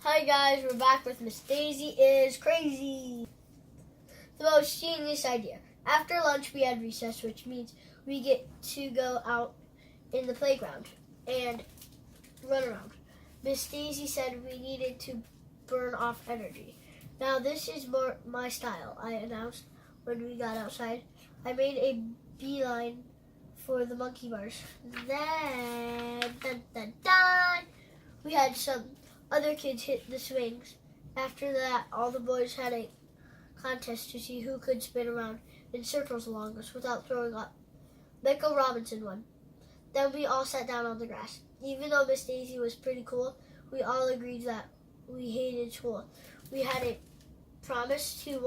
Hi guys, we're back with Miss Daisy is Crazy. The most genius idea. After lunch we had recess, which means we get to go out in the playground and run around. Miss Daisy said we needed to burn off energy. Now this is more my style, I announced when we got outside. I made a beeline for the monkey bars. Then, dun, dun, dun, we had some other kids hit the swings. After that, all the boys had a contest to see who could spin around in circles along us without throwing up. Michael Robinson won. Then we all sat down on the grass. Even though Miss Daisy was pretty cool, we all agreed that we hated school. We had a promise to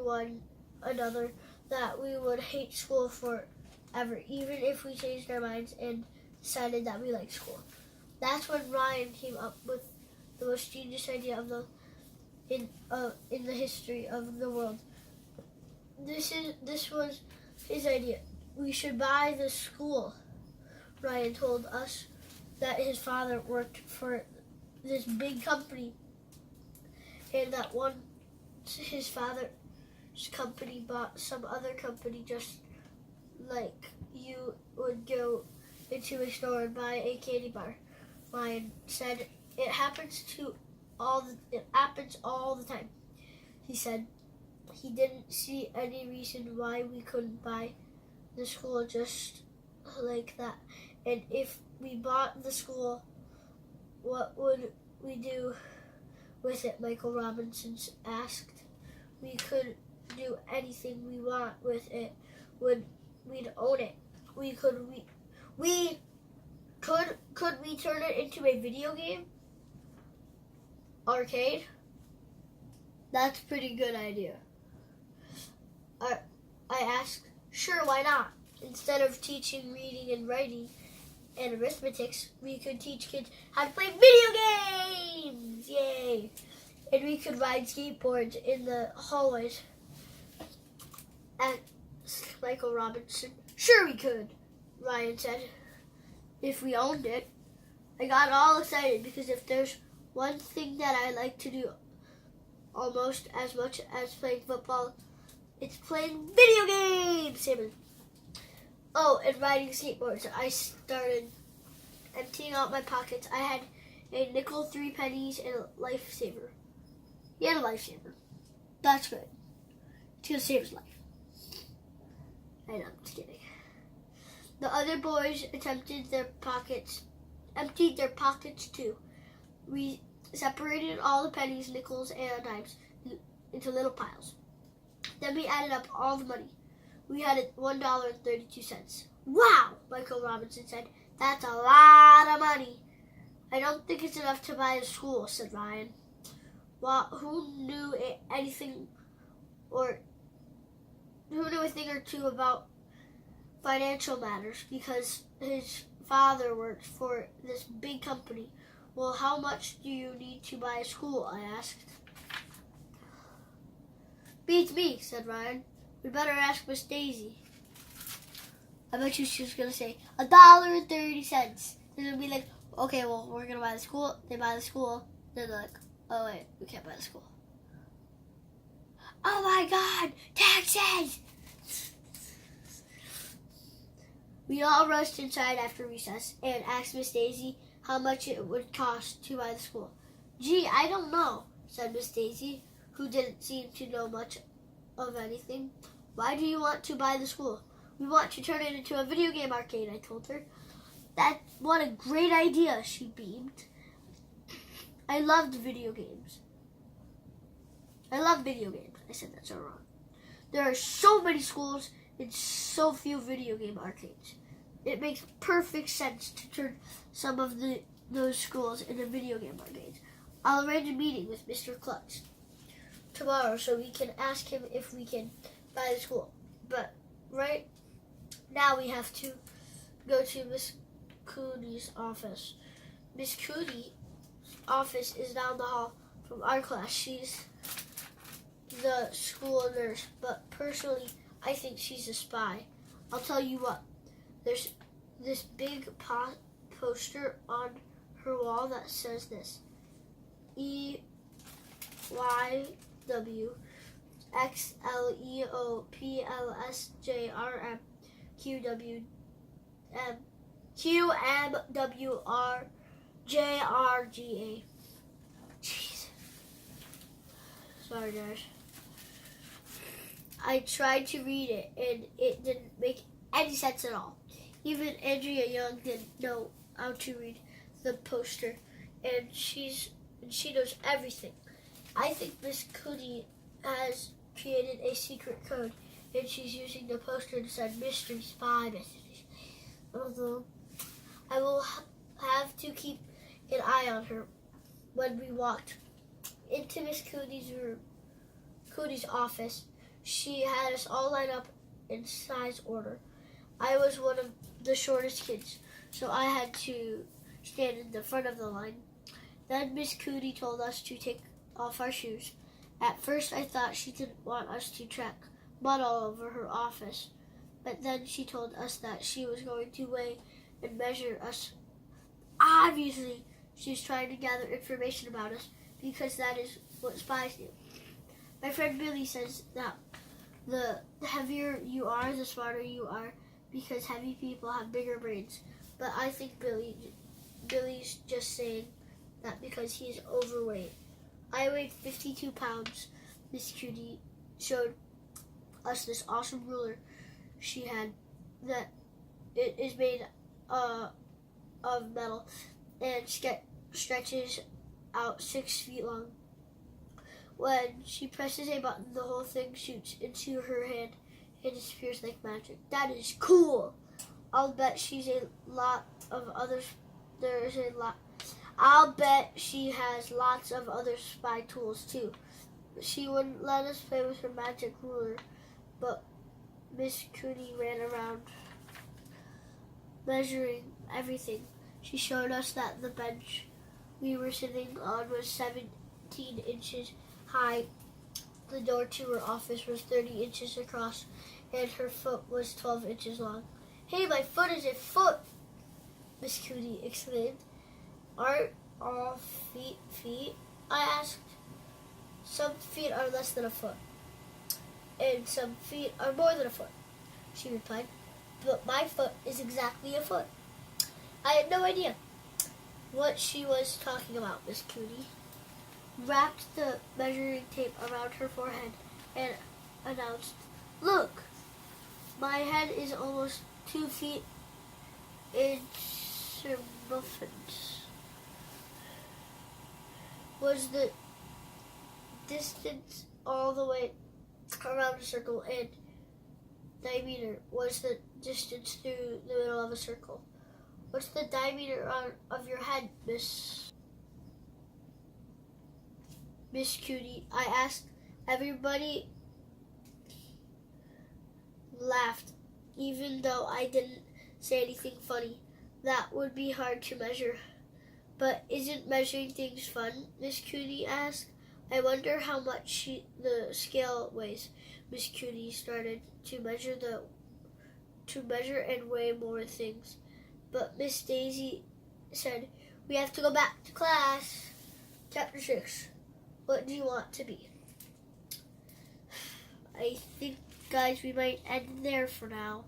one another that we would hate school forever, even if we changed our minds and decided that we liked school. That's when Ryan came up with the most genius idea of in the history of the world. This was his idea. We should buy the school. Ryan told us that his father worked for this big company, and that once his father's company bought some other company, just like you would go into a store and buy a candy bar. Ryan said it happens all the time. He said he didn't see any reason why we couldn't buy the school just like that. And if we bought the school, what would we do with it? Michael Robinson asked. We could do anything we want with it. We'd own it. Could we turn it into a video game? Arcade? That's a pretty good idea. I asked, sure, why not? Instead of teaching reading and writing and arithmetics, we could teach kids how to play video games! Yay! And we could ride skateboards in the hallways. Asked Michael Robinson. Sure we could, Ryan said. If we owned it. I got all excited because if there's one thing that I like to do almost as much as playing football, it's playing video games. Oh, and riding skateboards. I started emptying out my pockets. I had a nickel, 3 pennies, and a lifesaver. He had a lifesaver. That's good. It's going to save his life. I know, I'm just kidding. The other boys emptied their pockets too. We separated all the pennies, nickels, and dimes into little piles. Then we added up all the money. We had $1.32. Wow, Michael Robinson said. That's a lot of money. I don't think it's enough to buy a school, said Ryan. Well, who knew a thing or two about financial matters because his father worked for this big company. Well, how much do you need to buy a school? I asked. Beats me, said Ryan. We better ask Miss Daisy. I bet you she's going to say $1.30. Then it'll be like, okay, well, we're going to buy the school. They buy the school. Then they're like, oh, wait, we can't buy the school. Oh, my God, taxes! We all rushed inside after recess and asked Miss Daisy how much it would cost to buy the school. Gee, I don't know, said Miss Daisy, who didn't seem to know much of anything. Why do you want to buy the school? We want to turn it into a video game arcade, I told her. What a great idea, she beamed. I loved video games. I love video games. I said that so wrong. There are so many schools and so few video game arcades. It makes perfect sense to turn some of those schools into video game arcades. I'll arrange a meeting with Mr. Klutz tomorrow so we can ask him if we can buy the school. But right now we have to go to Miss Cooney's office. Miss Cooney's office is down the hall from our class. She's the school nurse, but personally, I think she's a spy. I'll tell you what, there's this big poster on her wall that says this: EYWXLEOPLSJRMQMWRJRGA. Jeez. Sorry, guys. I tried to read it, and it didn't make any sense at all. Even Andrea Young didn't know how to read the poster, and she knows everything. I think Miss Cootie has created a secret code, and she's using the poster to send mystery spy messages. Although I will have to keep an eye on her. When we walked into Miss Cootie's office, she had us all lined up in size order. I was one of the shortest kids, so I had to stand in the front of the line. Then Miss Cootie told us to take off our shoes. At first I thought she didn't want us to track mud all over her office, but then she told us that she was going to weigh and measure us. Obviously, she's trying to gather information about us, because that is what spies do. My friend Billy says that the heavier you are, the smarter you are, because heavy people have bigger brains. But I think Billy's just saying that because he is overweight. I weighed 52 pounds. Miss Cutie showed us this awesome ruler she had that it is made of metal and stretches out 6 feet long. When she presses a button, the whole thing shoots into her hand and disappears like magic. That is cool. I'll bet she's a lot of others. I'll bet she has lots of other spy tools too. She wouldn't let us play with her magic ruler, but Miss Cootie ran around measuring everything. She showed us that the bench we were sitting on was 17 inches high. The door to her office was 30 inches across, and her foot was 12 inches long. Hey, my foot is a foot! Miss Cootie exclaimed. Aren't all feet feet? I asked. Some feet are less than a foot, and some feet are more than a foot, she replied. But my foot is exactly a foot. I had no idea what she was talking about. Miss Cootie wrapped the measuring tape around her forehead and announced, Look, my head is almost 2 feet in circumference. Was the distance all the way around a circle, and diameter was the distance through the middle of a circle. What's the diameter of your head, Miss Cootie? I asked. Everybody laughed, even though I didn't say anything funny. That would be hard to measure. But isn't measuring things fun? Miss Cootie asked. I wonder how much the scale weighs. Miss Cootie started to measure and weigh more things. But Miss Daisy said, We have to go back to class. Chapter 6. What do you want to be? I think, guys, we might end there for now.